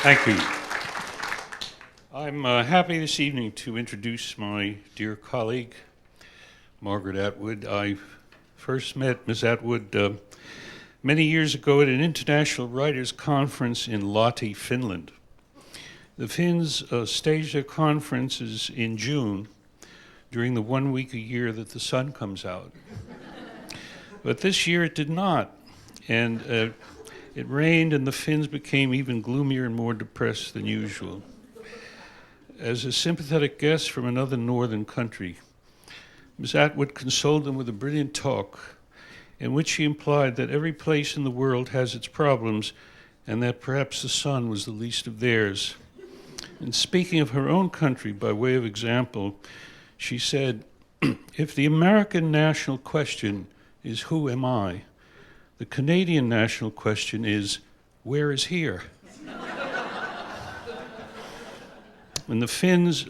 Thank you. I'm happy this evening to introduce my dear colleague, Margaret Atwood. I first met Ms. Atwood many years ago at an international writers' conference in Lahti, Finland. The Finns stage their conferences in June, during the 1 week a year that the sun comes out. But this year it did not, and it rained and the Finns became even gloomier and more depressed than usual. As a sympathetic guest from another northern country, Ms. Atwood consoled them with a brilliant talk in which she implied that every place in the world has its problems and that perhaps the sun was the least of theirs. And speaking of her own country by way of example, she said, if the American national question is who am I, the Canadian national question is where is here? And the Finns,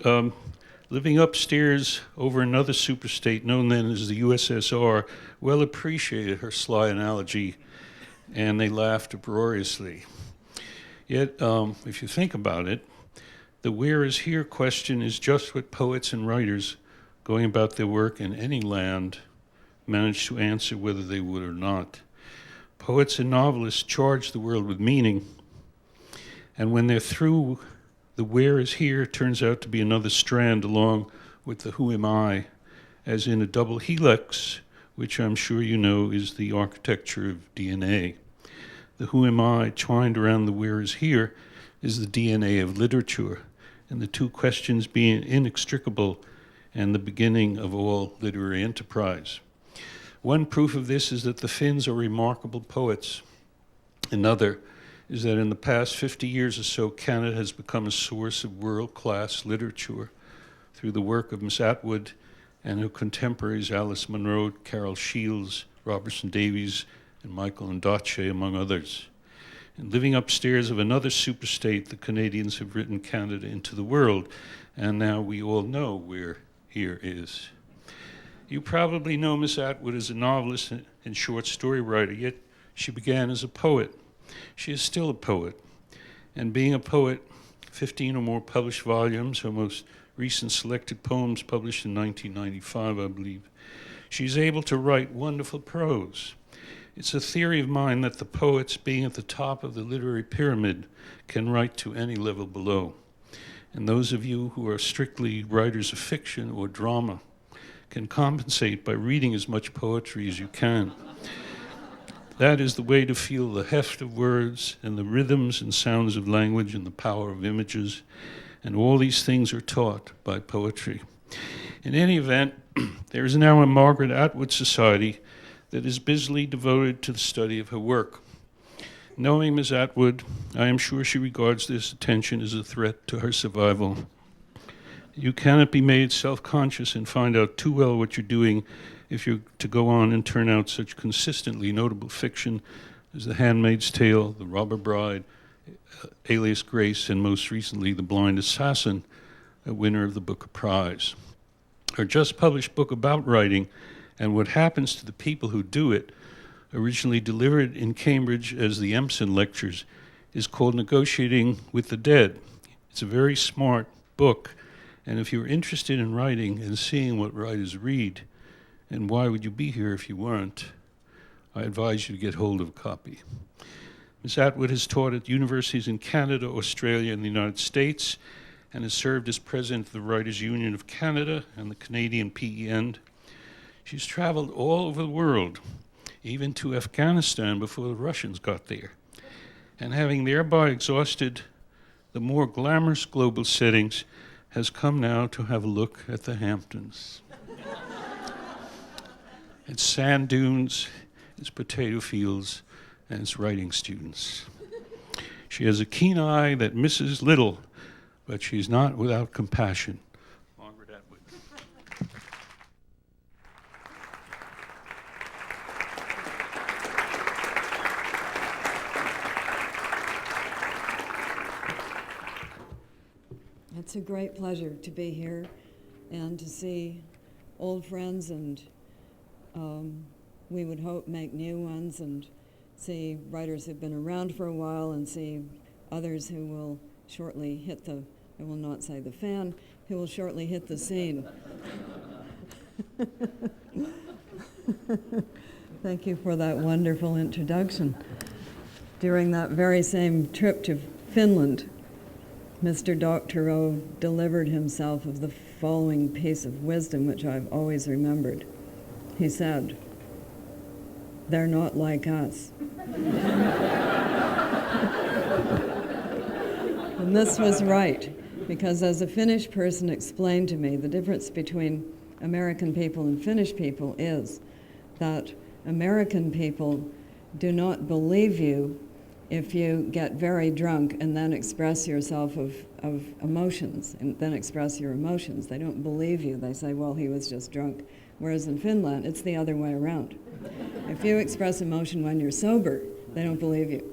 living upstairs over another superstate known then as the USSR, well appreciated her sly analogy, and they laughed uproariously. Yet, if you think about it, the where is here question is just what poets and writers going about their work in any land manage to answer whether they would or not. Poets and novelists charge the world with meaning, and when they're through, the where is here turns out to be another strand along with the who am I, as in a double helix, which I'm sure you know is the architecture of DNA. The who am I twined around the where is here is the DNA of literature, and the two questions being inextricable and the beginning of all literary enterprise. One proof of this is that the Finns are remarkable poets. Another is that in the past 50 years or so, Canada has become a source of world-class literature through the work of Miss Atwood and her contemporaries Alice Munro, Carol Shields, Robertson Davies, and Michael Ondaatje, among others. And living upstairs of another superstate, the Canadians have written Canada into the world, and now we all know where here is. You probably know Miss Atwood as a novelist and short story writer, yet she began as a poet. She is still a poet, and being a poet, 15 or more published volumes, her most recent selected poems published in 1995, I believe. She's able to write wonderful prose. It's a theory of mine that the poets, being at the top of the literary pyramid, can write to any level below. And those of you who are strictly writers of fiction or drama can compensate by reading as much poetry as you can. That is the way to feel the heft of words and the rhythms and sounds of language and the power of images. And all these things are taught by poetry. In any event, there is now a Margaret Atwood Society that is busily devoted to the study of her work. Knowing Ms. Atwood, I am sure she regards this attention as a threat to her survival. You cannot be made self-conscious and find out too well what you're doing if you're to go on and turn out such consistently notable fiction as The Handmaid's Tale, The Robber Bride, Alias Grace, and most recently The Blind Assassin, a winner of the Booker Prize. Her just published book about writing and what happens to the people who do it, originally delivered in Cambridge as the Empson Lectures, is called Negotiating with the Dead. It's a very smart book, and if you're interested in writing and seeing what writers read, and why would you be here if you weren't, I advise you to get hold of a copy. Ms. Atwood has taught at universities in Canada, Australia, and the United States, and has served as president of the Writers' Union of Canada and the Canadian PEN. She's traveled all over the world, even to Afghanistan before the Russians got there, and having thereby exhausted the more glamorous global settings, has come now to have a look at the Hamptons. It's sand dunes, it's potato fields, and it's writing students. She has a keen eye that misses little, but she's not without compassion. Margaret Atwood. It's a great pleasure to be here and to see old friends, and we would hope make new ones, and see writers who've been around for a while, and see others who will shortly hit the, I will not say the fan, who will shortly hit the scene. Thank you for that wonderful introduction. During that very same trip to Finland, Mr. Doctorow delivered himself of the following piece of wisdom, which I've always remembered. He said, "They're not like us." And this was right, because as a Finnish person explained to me, the difference between American people and Finnish people is that American people do not believe you if you get very drunk and then express yourself of emotions, and then express your emotions. They don't believe you. They say, well, he was just drunk. Whereas in Finland, it's the other way around. If you express emotion when you're sober, they don't believe you.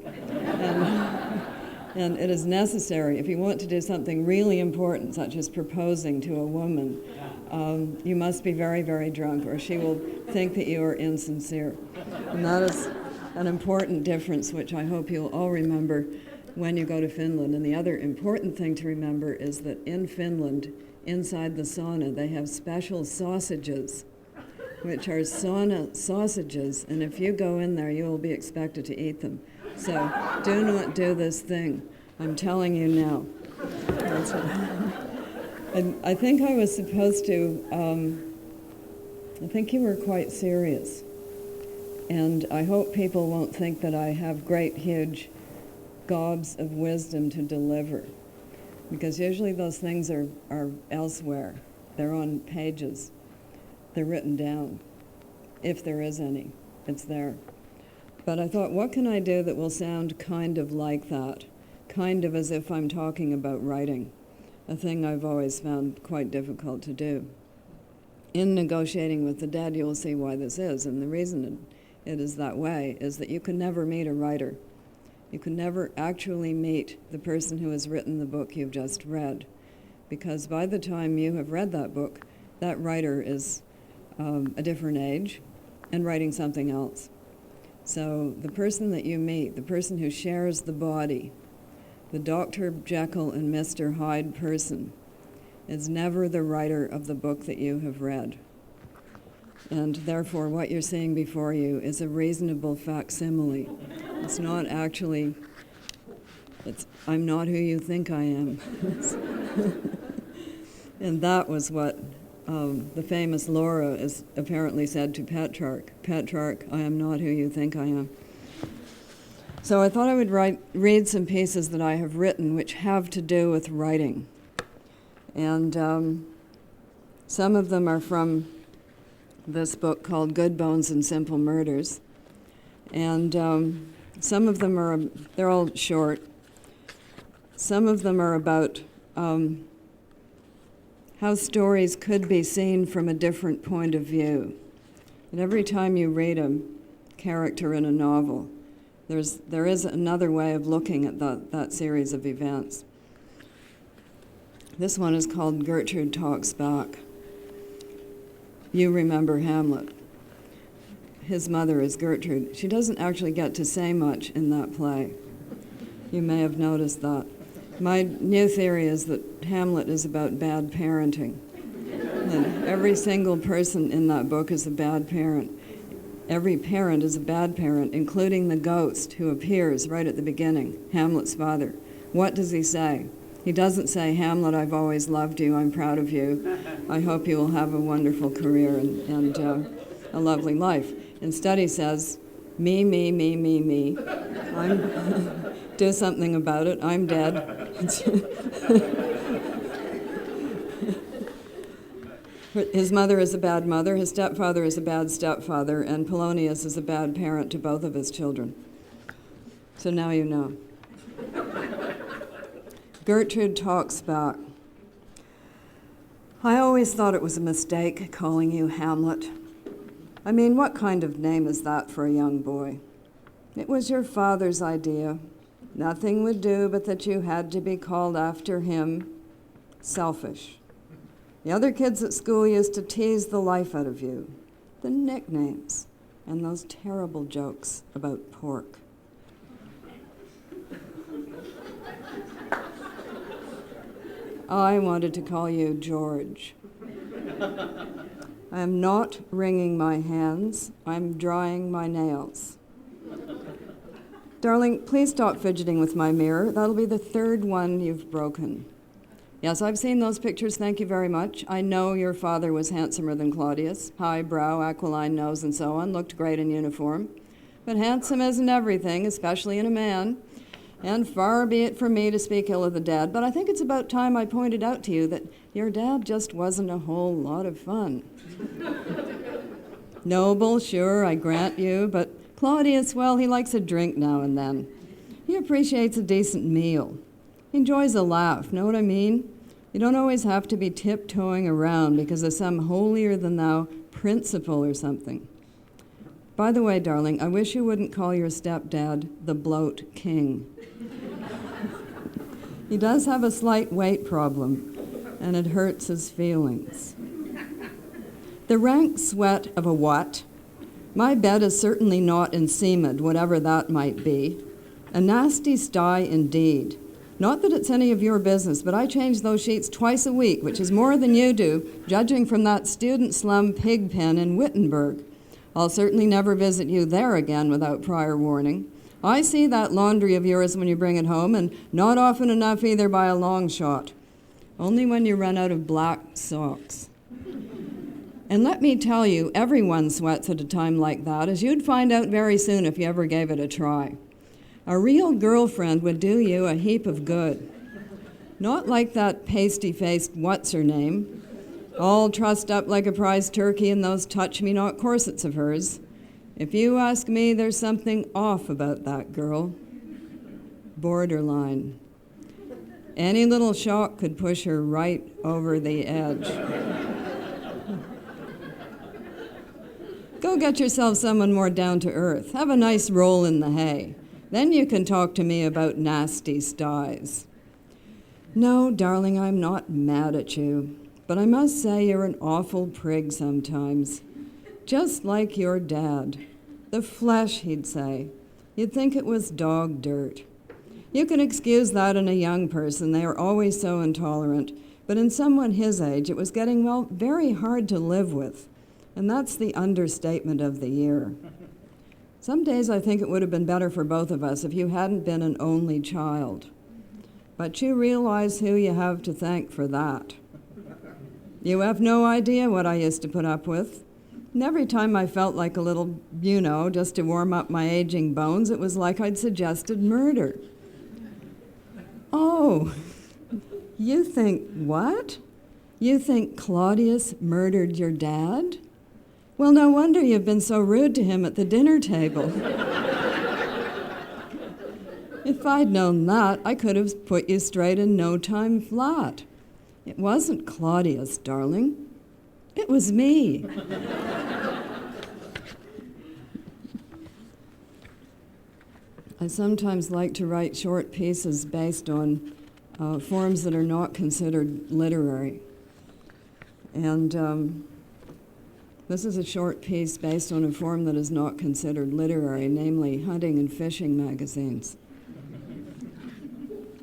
And it is necessary, if you want to do something really important, such as proposing to a woman, you must be very, very drunk, or she will think that you are insincere. And that is an important difference, which I hope you'll all remember when you go to Finland. And the other important thing to remember is that in Finland, inside the sauna, they have special sausages, which are sauna sausages, and if you go in there, you will be expected to eat them. So do not do this thing. I'm telling you now. I think I was supposed to, I think you were quite serious. And I hope people won't think that I have great, huge gobs of wisdom to deliver. Because usually those things are elsewhere. They're on pages. They're written down. If there is any, it's there. But I thought, what can I do that will sound kind of like that? Kind of as if I'm talking about writing, a thing I've always found quite difficult to do. In negotiating with the dead, you'll see why this is, and the reason it is that way is that you can never meet a writer. You can never actually meet the person who has written the book you've just read, because by the time you have read that book, that writer is a different age and writing something else. So the person that you meet, the person who shares the body, the Dr. Jekyll and Mr. Hyde person, is never the writer of the book that you have read. And therefore, what you're seeing before you is a reasonable facsimile. It's not actually, I'm not who you think I am. And that was what the famous Laura is apparently said to Petrarch. Petrarch, I am not who you think I am. So I thought I would read some pieces that I have written which have to do with writing. And some of them are from this book called Good Bones and Simple Murders. And some of them are, they're all short. Some of them are about how stories could be seen from a different point of view. And every time you read a character in a novel, there is another way of looking at that series of events. This one is called Gertrude Talks Back. You remember Hamlet. His mother is Gertrude. She doesn't actually get to say much in that play. You may have noticed that. My new theory is that Hamlet is about bad parenting. And every single person in that book is a bad parent. Every parent is a bad parent, including the ghost who appears right at the beginning, Hamlet's father. What does he say? He doesn't say, Hamlet, I've always loved you, I'm proud of you. I hope you will have a wonderful career and a lovely life. Instead, he says, me, me, me, me, me. Do something about it, I'm dead. His mother is a bad mother, his stepfather is a bad stepfather, and Polonius is a bad parent to both of his children. So now you know. Gertrude Talks Back. I always thought it was a mistake calling you Hamlet. I mean, what kind of name is that for a young boy? It was your father's idea. Nothing would do but that you had to be called after him. Selfish. The other kids at school used to tease the life out of you. The nicknames and those terrible jokes about pork. I wanted to call you George. I am not wringing my hands. I'm drying my nails. Darling, please stop fidgeting with my mirror. That'll be the third one you've broken. Yes, I've seen those pictures, thank you very much. I know your father was handsomer than Claudius. High brow, aquiline nose, and so on. Looked great in uniform. But handsome isn't everything, especially in a man. And far be it from me to speak ill of the dead, but I think it's about time I pointed out to you that your dad just wasn't a whole lot of fun. Noble, sure, I grant you, but Claudius, well, he likes a drink now and then. He appreciates a decent meal. He enjoys a laugh, know what I mean? You don't always have to be tiptoeing around because of some holier-than-thou principle or something. By the way, darling, I wish you wouldn't call your stepdad the bloat king. He does have a slight weight problem, and it hurts his feelings. The rank sweat of a what? My bed is certainly not enseamed, whatever that might be. A nasty sty indeed. Not that it's any of your business, but I change those sheets twice a week, which is more than you do, judging from that student slum pig pen in Wittenberg. I'll certainly never visit you there again without prior warning. I see that laundry of yours when you bring it home, and not often enough either by a long shot. Only when you run out of black socks. And let me tell you, everyone sweats at a time like that, as you'd find out very soon if you ever gave it a try. A real girlfriend would do you a heap of good. Not like that pasty-faced what's-her-name, all trussed up like a prize turkey in those touch-me-not corsets of hers. If you ask me, there's something off about that girl. Borderline. Any little shock could push her right over the edge. Go get yourself someone more down to earth. Have a nice roll in the hay. Then you can talk to me about nasty sties. No, darling, I'm not mad at you. But I must say you're an awful prig sometimes. Just like your dad. The flesh, he'd say. You'd think it was dog dirt. You can excuse that in a young person. They are always so intolerant. But in someone his age, it was getting, well, very hard to live with. And that's the understatement of the year. Some days I think it would have been better for both of us if you hadn't been an only child. But you realize who you have to thank for that. You have no idea what I used to put up with. And every time I felt like a little, just to warm up my aging bones, it was like I'd suggested murder. Oh, you think what? You think Claudius murdered your dad? Well, no wonder you've been so rude to him at the dinner table. If I'd known that, I could have put you straight in no time flat. It wasn't Claudius, darling. It was me. I sometimes like to write short pieces based on forms that are not considered literary. And this is a short piece based on a form that is not considered literary, namely hunting and fishing magazines.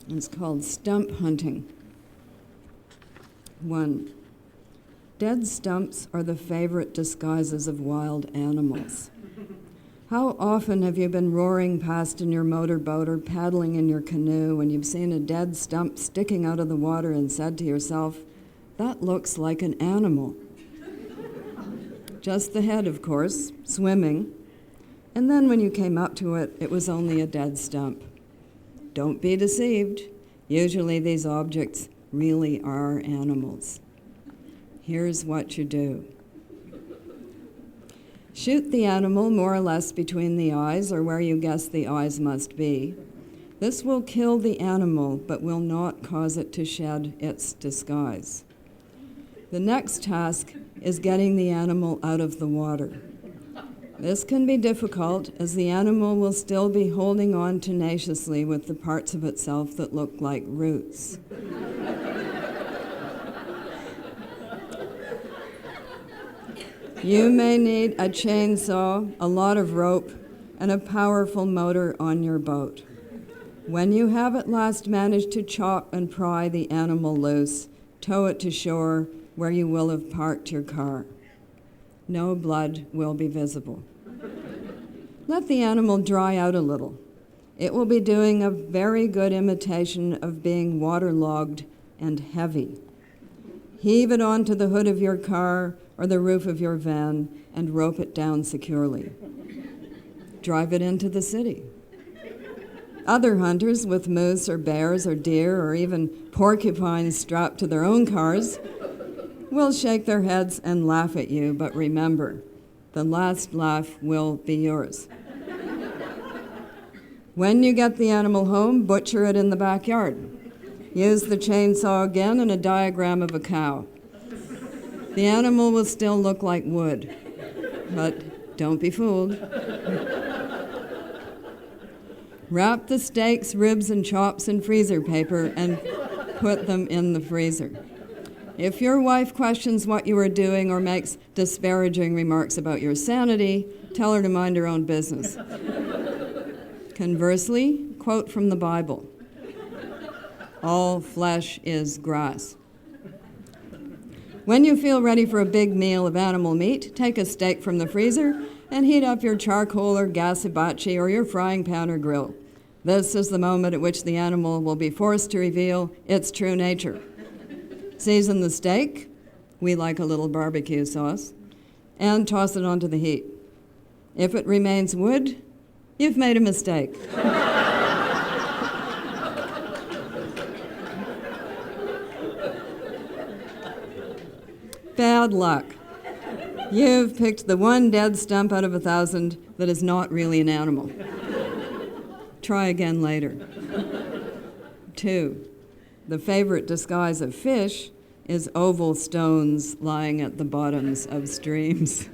It's called Stump Hunting. 1. Dead stumps are the favorite disguises of wild animals. How often have you been roaring past in your motorboat or paddling in your canoe when you've seen a dead stump sticking out of the water and said to yourself, "That looks like an animal." Just the head, of course, swimming. And then when you came up to it, it was only a dead stump. Don't be deceived. Usually these objects really are animals. Here's what you do. Shoot the animal more or less between the eyes or where you guess the eyes must be. This will kill the animal but will not cause it to shed its disguise. The next task is getting the animal out of the water. This can be difficult as the animal will still be holding on tenaciously with the parts of itself that look like roots. You may need a chainsaw, a lot of rope, and a powerful motor on your boat. When you have at last managed to chop and pry the animal loose, tow it to shore where you will have parked your car. No blood will be visible. Let the animal dry out a little. It will be doing a very good imitation of being waterlogged and heavy. Heave it onto the hood of your car or the roof of your van and rope it down securely. Drive it into the city. Other hunters with moose or bears or deer or even porcupines strapped to their own cars will shake their heads and laugh at you, but remember, the last laugh will be yours. When you get the animal home, butcher it in the backyard. Use the chainsaw again and a diagram of a cow. The animal will still look like wood, but don't be fooled. Wrap the steaks, ribs, and chops in freezer paper and put them in the freezer. If your wife questions what you are doing or makes disparaging remarks about your sanity, tell her to mind her own business. Conversely, quote from the Bible, "All flesh is grass." When you feel ready for a big meal of animal meat, take a steak from the freezer and heat up your charcoal or gas hibachi or your frying pan or grill. This is the moment at which the animal will be forced to reveal its true nature. Season the steak, we like a little barbecue sauce, and toss it onto the heat. If it remains wood, you've made a mistake. Bad luck. You've picked the one dead stump out of 1,000 that is not really an animal. Try again later. 2. The favorite disguise of fish is oval stones lying at the bottoms of streams.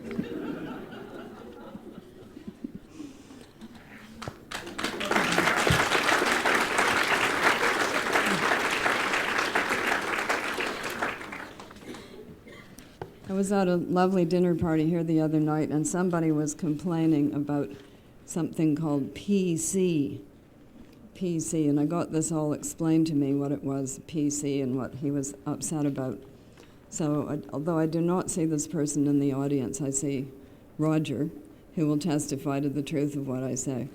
I was at a lovely dinner party here the other night, and somebody was complaining about something called PC, and I got this all explained to me, what it was, PC, and what he was upset about. So, although I do not see this person in the audience, I see Roger, who will testify to the truth of what I say.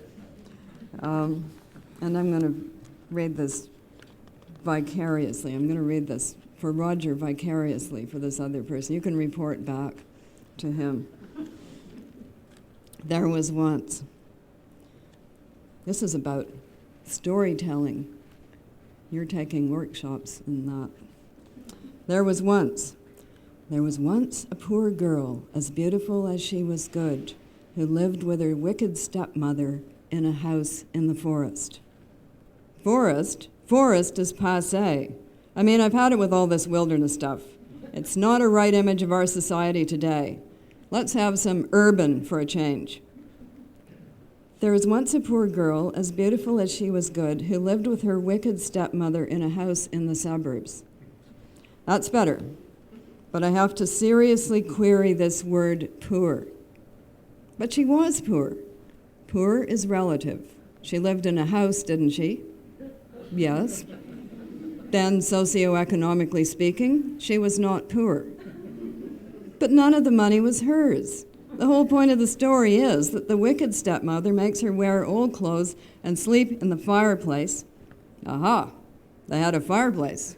And I'm going to read this vicariously. I'm going to read this for Roger vicariously for this other person. You can report back to him. There was once. This is about storytelling. You're taking workshops in that. There was once a poor girl, as beautiful as she was good, who lived with her wicked stepmother in a house in the forest. Forest is passé. I mean, I've had it with all this wilderness stuff. It's not a right image of our society today. Let's have some urban for a change. There was once a poor girl, as beautiful as she was good, who lived with her wicked stepmother in a house in the suburbs. That's better, but I have to seriously query this word poor. But she was poor. Poor is relative. She lived in a house, didn't she? Yes. Then, socioeconomically speaking, she was not poor. But none of the money was hers. The whole point of the story is that the wicked stepmother makes her wear old clothes and sleep in the fireplace. Aha, they had a fireplace.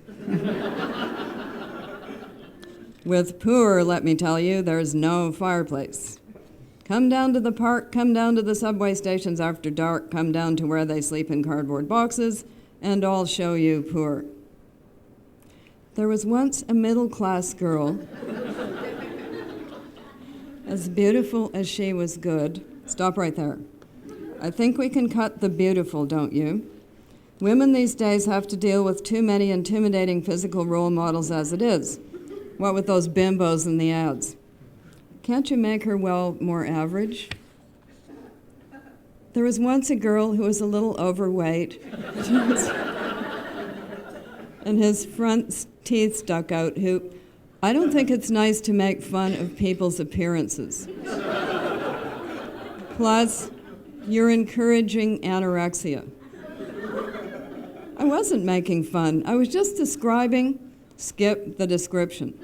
With poor, let me tell you, there's no fireplace. Come down to the park, come down to the subway stations after dark, come down to where they sleep in cardboard boxes, and I'll show you poor. There was once a middle-class girl, as beautiful as she was good. Stop right there. I think we can cut the beautiful, don't you? Women these days have to deal with too many intimidating physical role models as it is. What with those bimbos in the ads? Can't you make her, well, more average? There was once a girl who was a little overweight and his front teeth stuck out, who, I don't think it's nice to make fun of people's appearances. Plus, you're encouraging anorexia. I wasn't making fun. I was just describing, skip the description.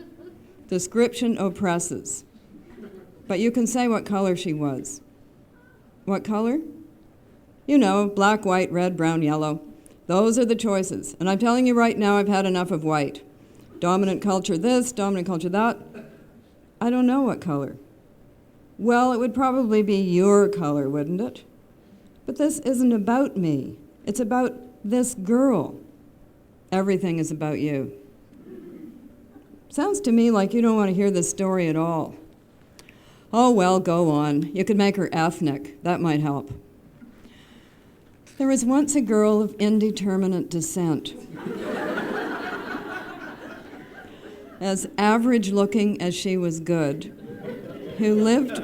Description oppresses. But you can say what color she was. What color? You know, black, white, red, brown, yellow. Those are the choices. And I'm telling you right now, I've had enough of white. Dominant culture this, dominant culture that. I don't know what color. Well, it would probably be your color, wouldn't it? But this isn't about me. It's about this girl. Everything is about you. Sounds to me like you don't want to hear this story at all. Oh, well, go on. You could make her ethnic. That might help. There was once a girl of indeterminate descent. As average-looking as she was good, who lived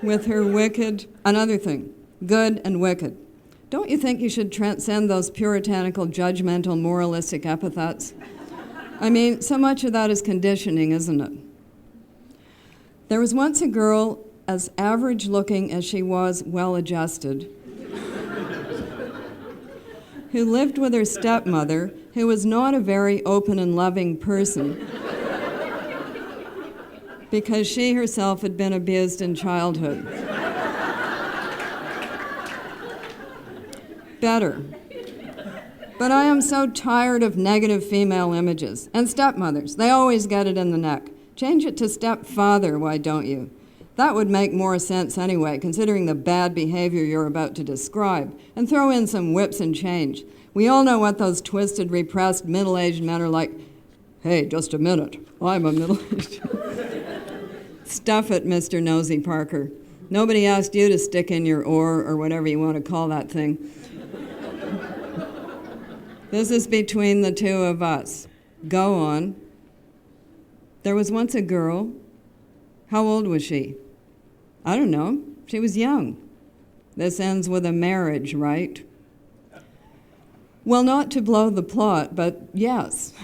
with her wicked, another thing, good and wicked. Don't you think you should transcend those puritanical, judgmental, moralistic epithets? I mean, so much of that is conditioning, isn't it? There was once a girl as average-looking as she was well-adjusted, who lived with her stepmother, who was not a very open and loving person, because she herself had been abused in childhood. Better. But I am so tired of negative female images. And stepmothers, they always get it in the neck. Change it to stepfather, why don't you? That would make more sense anyway, considering the bad behavior you're about to describe. And throw in some whips and change. We all know what those twisted, repressed, middle-aged men are like. Hey, just a minute. I'm a middle-aged... Stuff it, Mr. Nosy Parker. Nobody asked you to stick in your oar or whatever you want to call that thing. This is between the two of us. Go on. There was once a girl. How old was she? I don't know. She was young. This ends with a marriage, right? Well, not to blow the plot, but yes.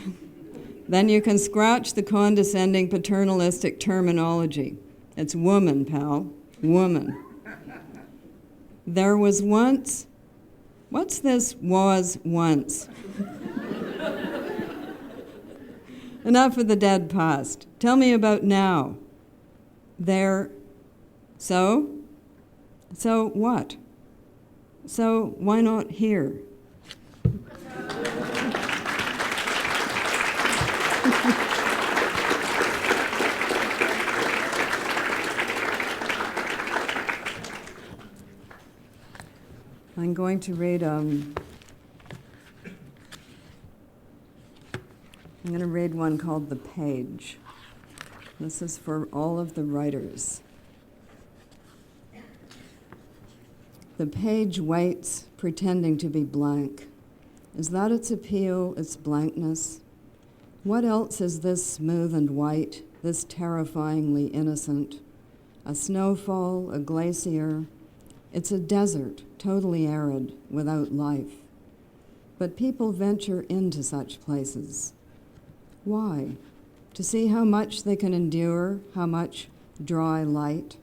Then you can scratch the condescending paternalistic terminology. It's woman, pal. Woman. There was once... What's this was once? Enough of the dead past. Tell me about now. There... So? So what? So why not here? I'm going to read one called The Page. This is for all of the writers. The page waits, pretending to be blank. Is that its appeal, its blankness? What else is this smooth and white, this terrifyingly innocent? A snowfall, a glacier. It's a desert, totally arid, without life. But people venture into such places. Why? To see how much they can endure, how much dry light.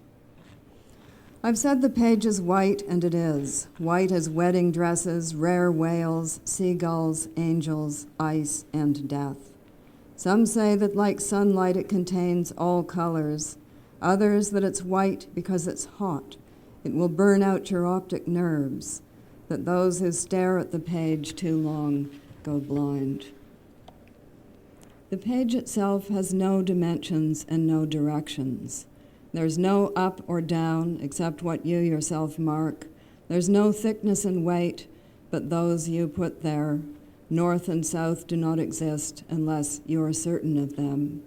I've said the page is white, and it is. White as wedding dresses, rare whales, seagulls, angels, ice, and death. Some say that like sunlight it contains all colors. Others that it's white because it's hot. It will burn out your optic nerves, that those who stare at the page too long go blind. The page itself has no dimensions and no directions. There's no up or down except what you yourself mark. There's no thickness and weight but those you put there. North and south do not exist unless you're certain of them.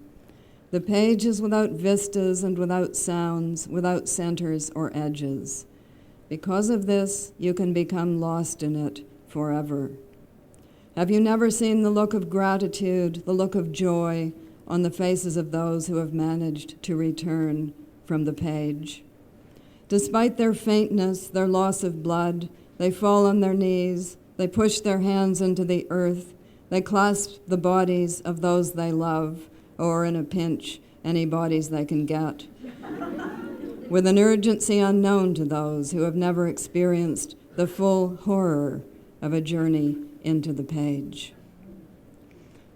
The page is without vistas and without sounds, without centers or edges. Because of this, you can become lost in it forever. Have you never seen the look of gratitude, the look of joy on the faces of those who have managed to return from the page? Despite their faintness, their loss of blood, they fall on their knees, they push their hands into the earth, they clasp the bodies of those they love, or in a pinch, any bodies they can get. With an urgency unknown to those who have never experienced the full horror of a journey into the page.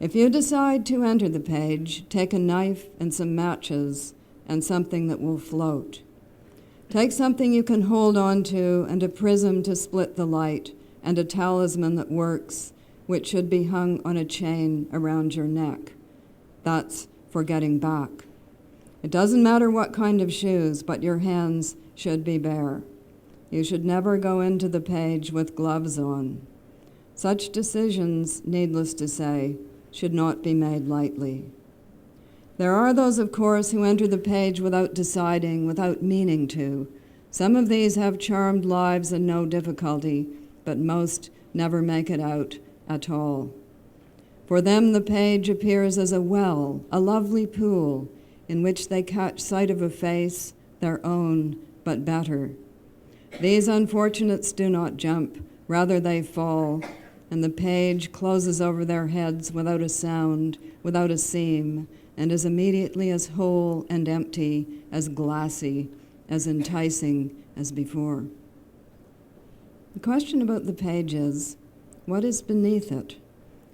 If you decide to enter the page, take a knife and some matches and something that will float. Take something you can hold on to and a prism to split the light and a talisman that works, which should be hung on a chain around your neck. That's for getting back. It doesn't matter what kind of shoes, but your hands should be bare. You should never go into the page with gloves on. Such decisions, needless to say, should not be made lightly. There are those, of course, who enter the page without deciding, without meaning to. Some of these have charmed lives and no difficulty, but most never make it out at all. For them, the page appears as a well, a lovely pool, in which they catch sight of a face, their own, but better. These unfortunates do not jump, rather they fall, and the page closes over their heads without a sound, without a seam, and is immediately as whole and empty, as glassy, as enticing as before. The question about the page is, what is beneath it?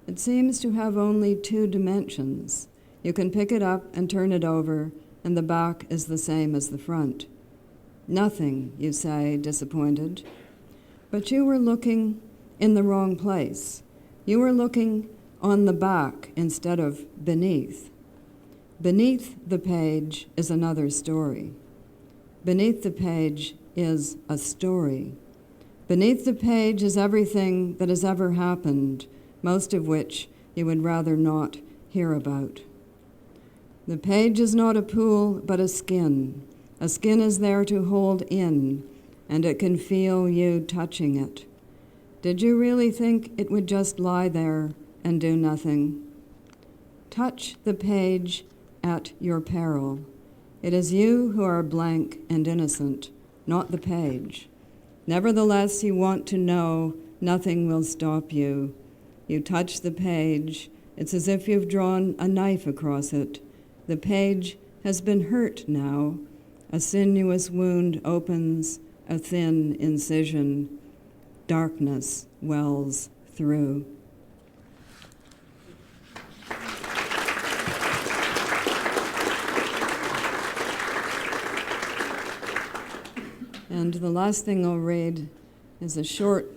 It seems to have only two dimensions. You can pick it up and turn it over, and the back is the same as the front. Nothing, you say, disappointed. But you were looking in the wrong place. You were looking on the back instead of beneath. Beneath the page is another story. Beneath the page is a story. Beneath the page is everything that has ever happened, most of which you would rather not hear about. The page is not a pool, but a skin. A skin is there to hold in, and it can feel you touching it. Did you really think it would just lie there and do nothing? Touch the page at your peril. It is you who are blank and innocent, not the page. Nevertheless, you want to know nothing will stop you. You touch the page. It's as if you've drawn a knife across it. The page has been hurt now. A sinuous wound opens, a thin incision. Darkness wells through. And the last thing I'll read is a short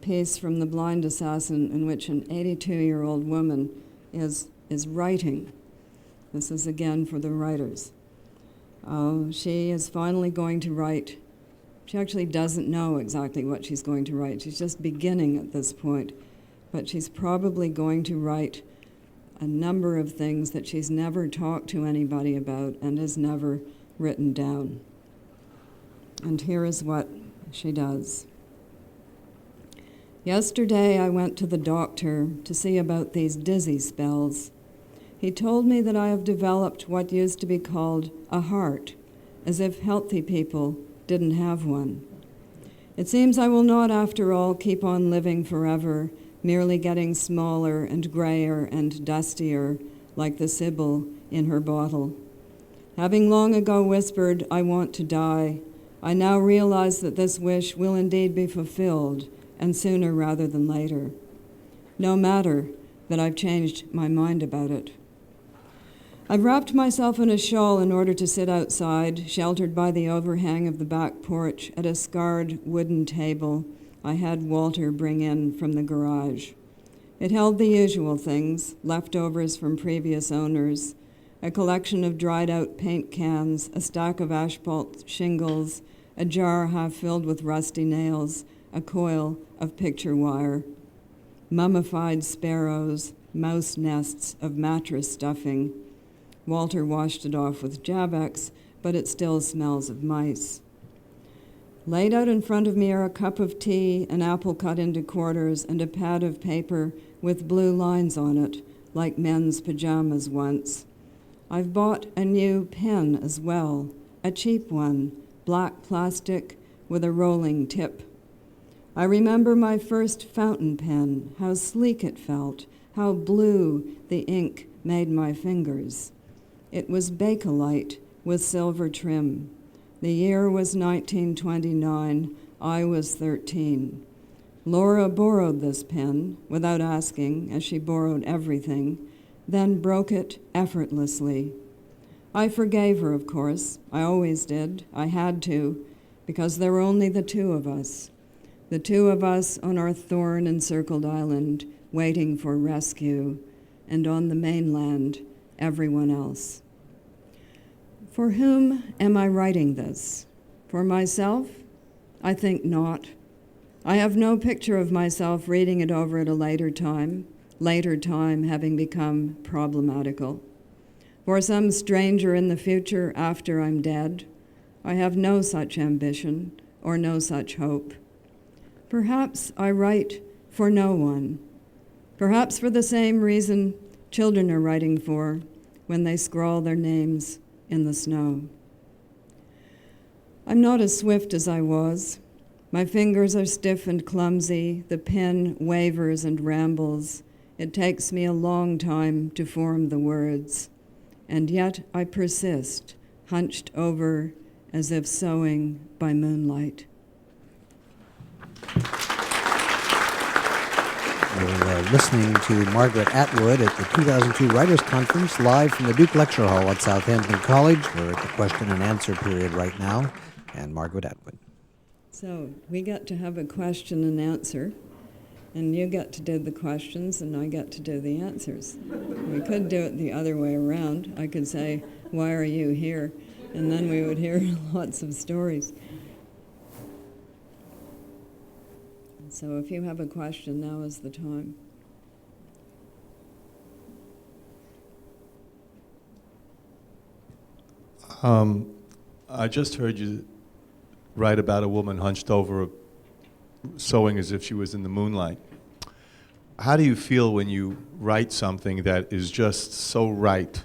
piece from The Blind Assassin in which an 82-year-old woman is writing. This is again for the writers. She is finally going to write. She actually doesn't know exactly what she's going to write. She's just beginning at this point. But she's probably going to write a number of things that she's never talked to anybody about and has never written down. And here is what she does. Yesterday I went to the doctor to see about these dizzy spells. He told me that I have developed what used to be called a heart, as if healthy people didn't have one. It seems I will not, after all, keep on living forever, merely getting smaller and grayer and dustier, like the Sibyl in her bottle. Having long ago whispered, I want to die, I now realize that this wish will indeed be fulfilled, and sooner rather than later. No matter that I've changed my mind about it. I've wrapped myself in a shawl in order to sit outside, sheltered by the overhang of the back porch at a scarred wooden table I had Walter bring in from the garage. It held the usual things, leftovers from previous owners, a collection of dried-out paint cans, a stack of asphalt shingles, a jar half filled with rusty nails, a coil of picture wire, mummified sparrows, mouse nests of mattress stuffing. Walter washed it off with Javex, but it still smells of mice. Laid out in front of me are a cup of tea, an apple cut into quarters, and a pad of paper with blue lines on it, like men's pajamas once. I've bought a new pen as well, a cheap one, black plastic with a rolling tip. I remember my first fountain pen, how sleek it felt, how blue the ink made my fingers. It was Bakelite with silver trim. The year was 1929. I was 13. Laura borrowed this pen without asking, as she borrowed everything, then broke it effortlessly. I forgave her, of course. I always did. I had to, because there were only the two of us. The two of us on our thorn-encircled island, waiting for rescue, and on the mainland, everyone else. For whom am I writing this? For myself? I think not. I have no picture of myself reading it over at a later time having become problematical. For some stranger in the future after I'm dead, I have no such ambition or no such hope. Perhaps I write for no one. Perhaps for the same reason children are writing for when they scrawl their names in the snow. I'm not as swift as I was. My fingers are stiff and clumsy. The pen wavers and rambles. It takes me a long time to form the words. And yet I persist, hunched over as if sewing by moonlight. We're listening to Margaret Atwood at the 2002 Writers' Conference, live from the Duke Lecture Hall at Southampton College. We're at the question and answer period right now, and Margaret Atwood. So we get to have a question and answer, and you get to do the questions, and I get to do the answers. We could do it the other way around. I could say, "Why are you here?" And then we would hear lots of stories. So if you have a question, now is the time. I just heard you write about a woman hunched over, sewing as if she was in the moonlight. How do you feel when you write something that is just so right?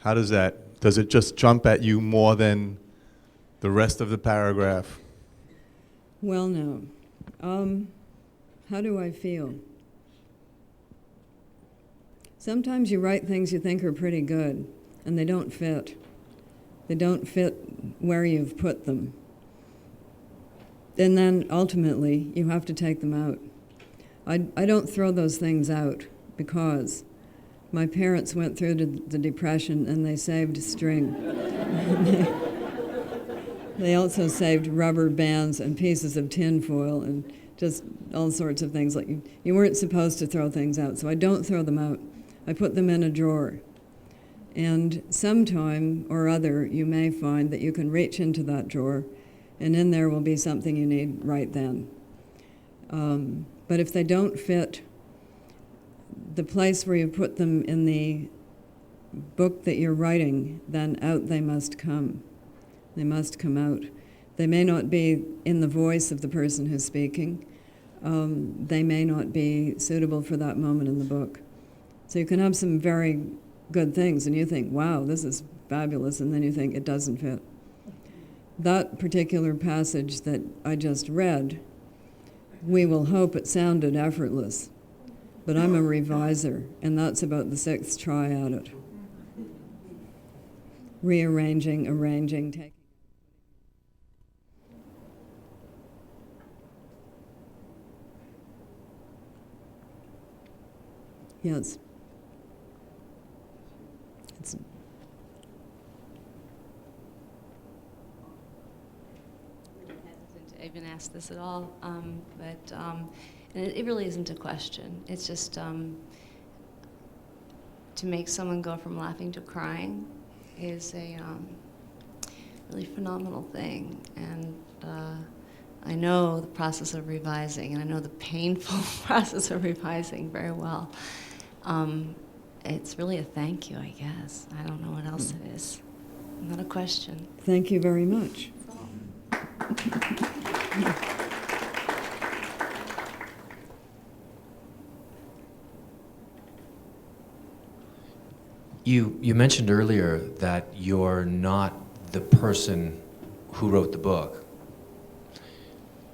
How does it just jump at you more than the rest of the paragraph? Well, no. How do I feel? Sometimes you write things you think are pretty good, and they don't fit. They don't fit where you've put them. And then ultimately, you have to take them out. I don't throw those things out because my parents went through the Depression and they saved string. They also saved rubber bands and pieces of tin foil and just all sorts of things. Like you weren't supposed to throw things out, so I don't throw them out. I put them in a drawer. And sometime or other, you may find that you can reach into that drawer, and in there will be something you need right then. But if they don't fit the place where you put them in the book that you're writing, then out they must come. They must come out. They may not be in the voice of the person who's speaking. They may not be suitable for that moment in the book. So you can have some very good things, and you think, wow, this is fabulous, and then you think it doesn't fit. That particular passage that I just read, we will hope it sounded effortless, but I'm a reviser, and that's about the 6th try at it. Rearranging, arranging, taking. Yes. I even asked this at all, but and it really isn't a question. It's just to make someone go from laughing to crying is a really phenomenal thing, and I know the process of revising, and I know the painful process of revising very well. It's really a thank you, I guess. I don't know what else it is. Not a question. Thank you very much. You mentioned earlier that you're not the person who wrote the book.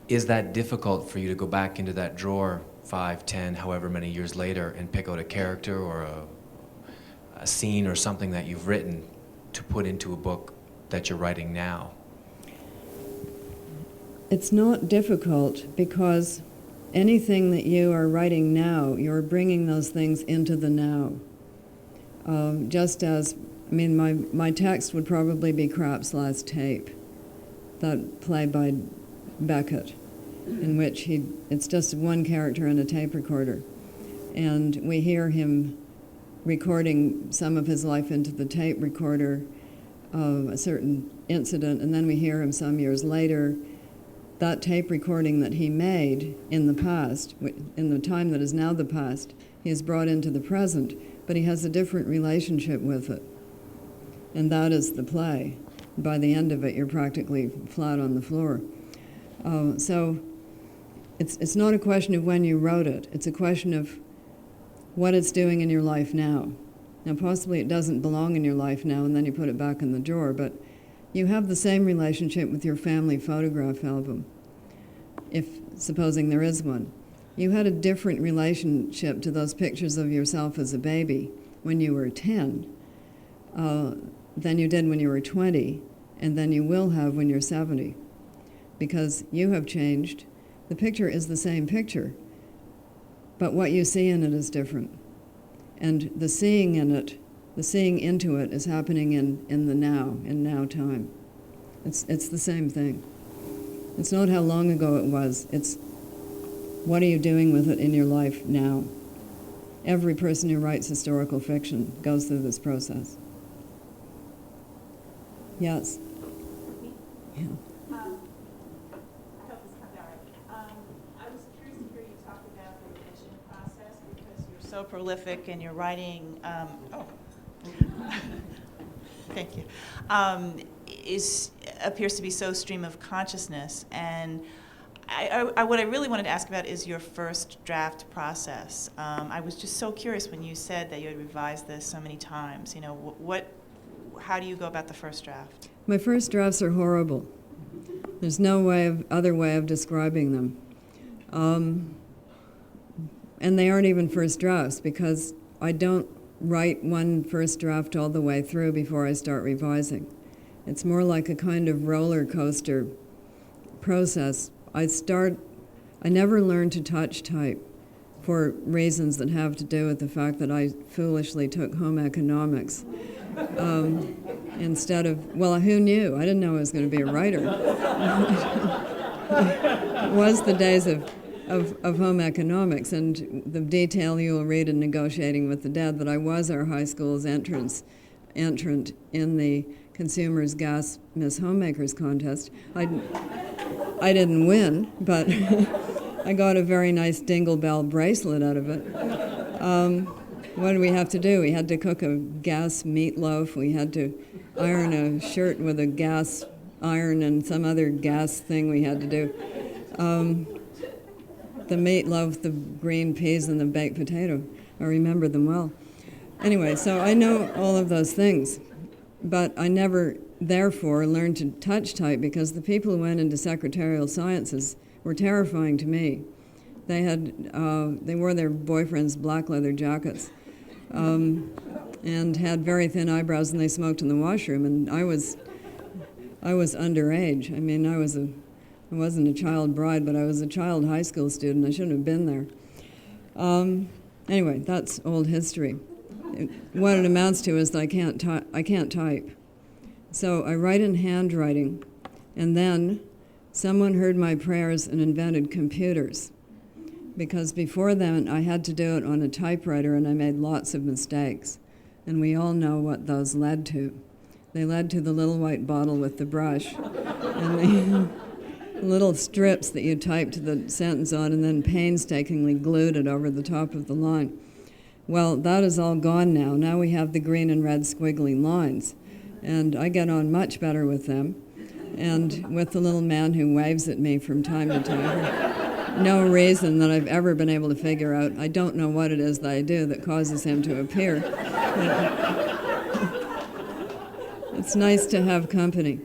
Is that difficult for you to go back into that drawer 5, 10, however many years later and pick out a character or a scene or something that you've written to put into a book that you're writing now? It's not difficult because anything that you are writing now, you're bringing those things into the now. Just as, I mean, my text would probably be Krapp's Last Tape, that play by Beckett, in which it's just one character and a tape recorder. And we hear him recording some of his life into the tape recorder, a certain incident, and then we hear him some years later. That tape recording that he made in the past, in the time that is now the past, he has brought into the present, but he has a different relationship with it. And that is the play. By the end of it, you're practically flat on the floor. So it's not a question of when you wrote it. It's a question of what it's doing in your life now. Now, possibly it doesn't belong in your life now, and then you put it back in the drawer, but you have the same relationship with your family photograph album, if supposing there is one. You had a different relationship to those pictures of yourself as a baby when you were 10 than you did when you were 20, and then you will have when you're 70, because you have changed. The picture is the same picture, but what you see in it is different. And the seeing in it, the seeing into it, is happening in the now, in now time. It's the same thing. It's not how long ago it was. It's what are you doing with it in your life now? Every person who writes historical fiction goes through this process. Yes? Yeah. I hope this comes out right. I was curious to hear you talk about the revision process because you're so prolific and you're writing. Thank you. Appears to be so stream of consciousness, and what I really wanted to ask about is your first draft process. I was just so curious when you said that you had revised this so many times. You know, how do you go about the first draft? My first drafts are horrible. There's no other way of describing them. And they aren't even first drafts because I don't write one first draft all the way through before I start revising. It's more like a kind of roller coaster process. I never learned to touch type for reasons that have to do with the fact that I foolishly took home economics. Instead of, well, who knew? I didn't know I was going to be a writer. It was the days of home economics, and the detail you will read in Negotiating with the Dead that I was our high school's entrant in the Consumers Gas Miss Homemakers contest. I didn't win, but I got a very nice Dingle Bell bracelet out of it. What did we have to do? We had to cook a gas meatloaf. We had to iron a shirt with a gas iron and some other gas thing we had to do. The meatloaf, the green peas, and the baked potato. I remember them well. Anyway, so I know all of those things, but I never, therefore, learned to touch type because the people who went into secretarial sciences were terrifying to me. They wore their boyfriends' black leather jackets and had very thin eyebrows, and they smoked in the washroom. And I was underage. I mean, I wasn't a child bride, but I was a child high school student. I shouldn't have been there. Anyway, that's old history. What it amounts to is that I can't type. So I write in handwriting, and then someone heard my prayers and invented computers. Because before then, I had to do it on a typewriter, and I made lots of mistakes. And we all know what those led to. They led to the little white bottle with the brush, and the little strips that you typed the sentence on and then painstakingly glued it over the top of the line. Well, that is all gone now. Now we have the green and red squiggly lines, and I get on much better with them, and with the little man who waves at me from time to time. No reason that I've ever been able to figure out. I don't know what it is that I do that causes him to appear. It's nice to have company.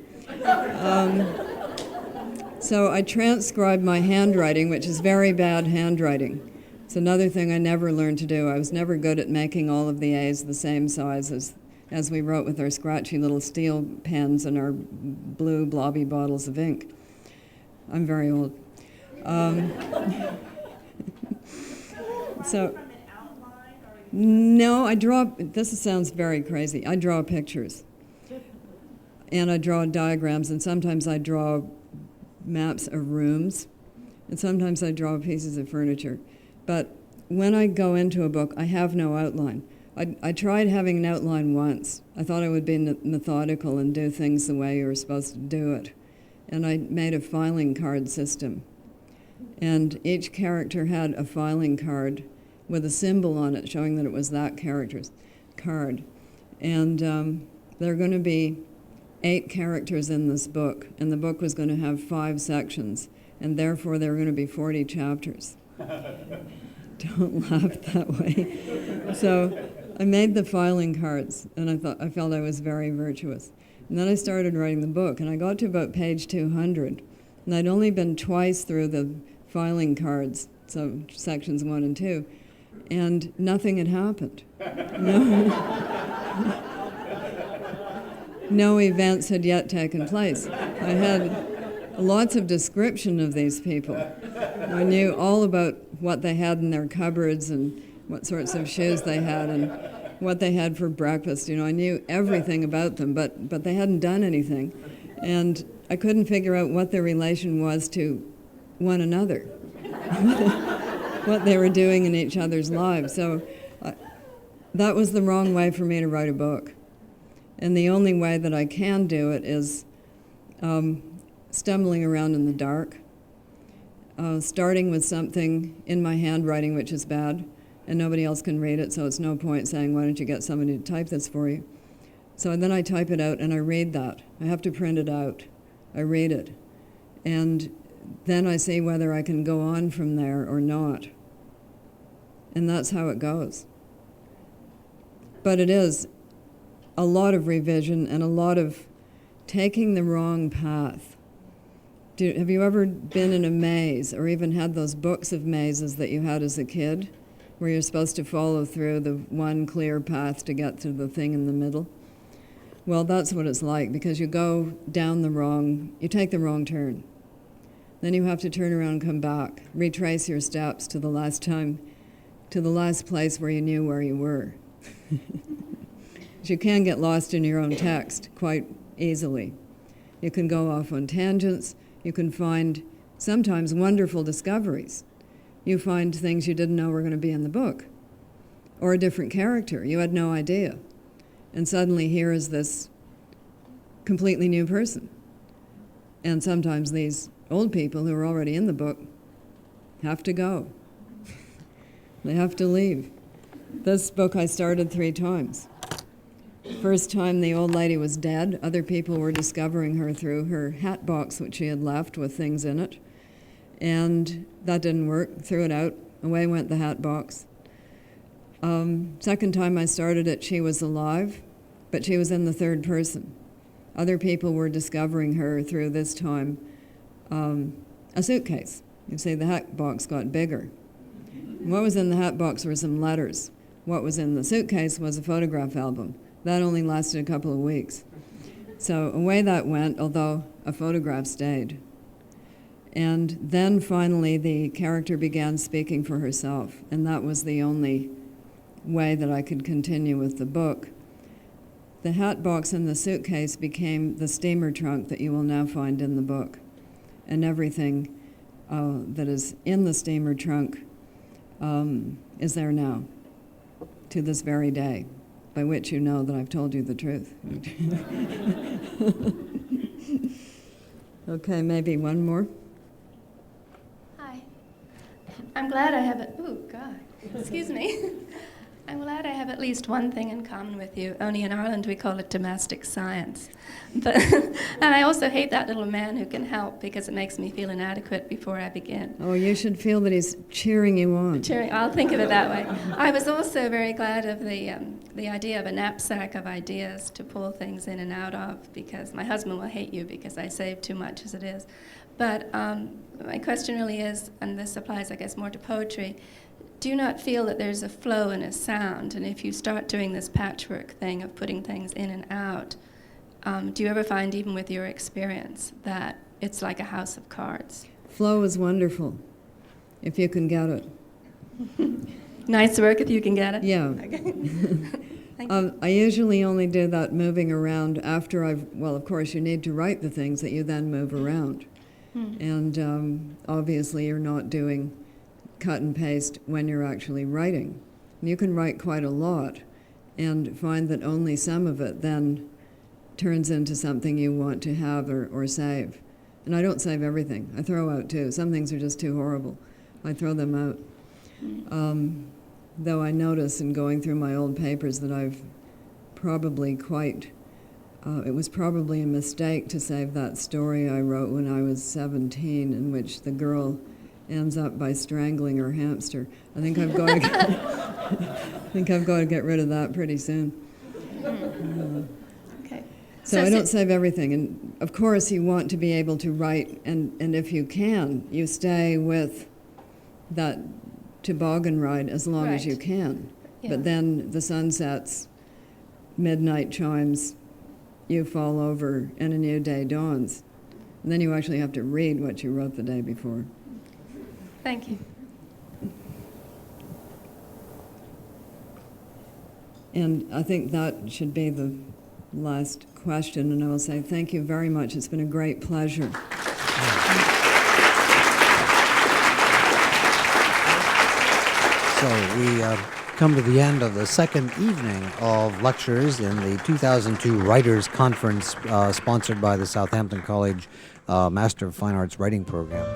So I transcribed my handwriting, which is very bad handwriting. It's another thing I never learned to do. I was never good at making all of the A's the same size as we wrote with our scratchy little steel pens and our blue blobby bottles of ink. I'm very old. So, no, I draw, this sounds very crazy. I draw pictures. And I draw diagrams, and sometimes I draw maps of rooms, and sometimes I draw pieces of furniture. But when I go into a book, I have no outline. I tried having an outline once. I thought I would be methodical and do things the way you were supposed to do it. And I made a filing card system. And each character had a filing card with a symbol on it showing that it was that character's card. And there are going to be 8 characters in this book, and the book was going to have 5 sections, and therefore there were going to be 40 chapters. Don't laugh that way. So I made the filing cards, and I felt I was very virtuous. And then I started writing the book, and I got to about page 200, and I'd only been twice through the filing cards, so sections 1 and 2, and nothing had happened. No events had yet taken place. I had lots of description of these people. I knew all about what they had in their cupboards and what sorts of shoes they had and what they had for breakfast. You know, I knew everything about them, but they hadn't done anything. And I couldn't figure out what their relation was to one another, what they were doing in each other's lives. So that was the wrong way for me to write a book. And the only way that I can do it is stumbling around in the dark, starting with something in my handwriting which is bad, and nobody else can read it, so it's no point saying, why don't you get somebody to type this for you? So then I type it out and I read that. I have to print it out. I read it. And then I see whether I can go on from there or not. And that's how it goes. But it is a lot of revision and a lot of taking the wrong path. Have you ever been in a maze or even had those books of mazes that you had as a kid where you're supposed to follow through the one clear path to get to the thing in the middle? Well, that's what it's like, because you go down you take the wrong turn. Then you have to turn around and come back, retrace your steps to the last place where you knew where you were. You can get lost in your own text quite easily. You can go off on tangents. You can find sometimes wonderful discoveries. You find things you didn't know were going to be in the book, or a different character. You had no idea. And suddenly here is this completely new person. And sometimes these old people who are already in the book have to go. They have to leave. This book I started 3 times. First time the old lady was dead. Other people were discovering her through her hat box, which she had left with things in it. And that didn't work. Threw it out. Away went the hat box. Second time I started it, she was alive, but she was in the third person. Other people were discovering her through this time a suitcase. You see, the hat box got bigger. What was in the hat box were some letters. What was in the suitcase was a photograph album. That only lasted a couple of weeks. So away that went, although a photograph stayed. And then finally the character began speaking for herself, and that was the only way that I could continue with the book. The hat box and the suitcase became the steamer trunk that you will now find in the book. And everything that is in the steamer trunk is there now, to this very day, by which you know that I've told you the truth. Okay, maybe one more. Hi. I'm glad I have excuse me. I'm glad I have at least one thing in common with you. Only in Ireland we call it domestic science. But and I also hate that little man who can help, because it makes me feel inadequate before I begin. Oh, you should feel that he's cheering you on. I'll think of it that way. I was also very glad of the idea of a knapsack of ideas to pull things in and out of, because my husband will hate you because I save too much as it is. But my question really is, and this applies, I guess, more to poetry, do you not feel that there's a flow and a sound? And if you start doing this patchwork thing of putting things in and out, do you ever find, even with your experience, that it's like a house of cards. Flow is wonderful, if you can get it. Nice work if you can get it. Yeah. Thank you. I usually only do that moving around after well, of course, you need to write the things that you then move around. And obviously, you're not doing cut and paste when you're actually writing. And you can write quite a lot and find that only some of it then turns into something you want to have or save. And I don't save everything. I throw out too. Some things are just too horrible. I throw them out. Though I notice in going through my old papers that I've probably it was probably a mistake to save that story I wrote when I was 17, in which the girl ends up by strangling her hamster. I think I've got to get rid of that pretty soon. Okay. So I don't save everything. And of course, you want to be able to write, and if you can, you stay with that toboggan ride as long as you Right. can. Yeah. But then the sun sets, midnight chimes, you fall over, and a new day dawns. And then you actually have to read what you wrote the day before. Thank you. And I think that should be the last question, and I will say thank you very much. It's been a great pleasure. So we come to the end of the second evening of lectures in the 2002 Writers' Conference sponsored by the Southampton College Master of Fine Arts Writing Program.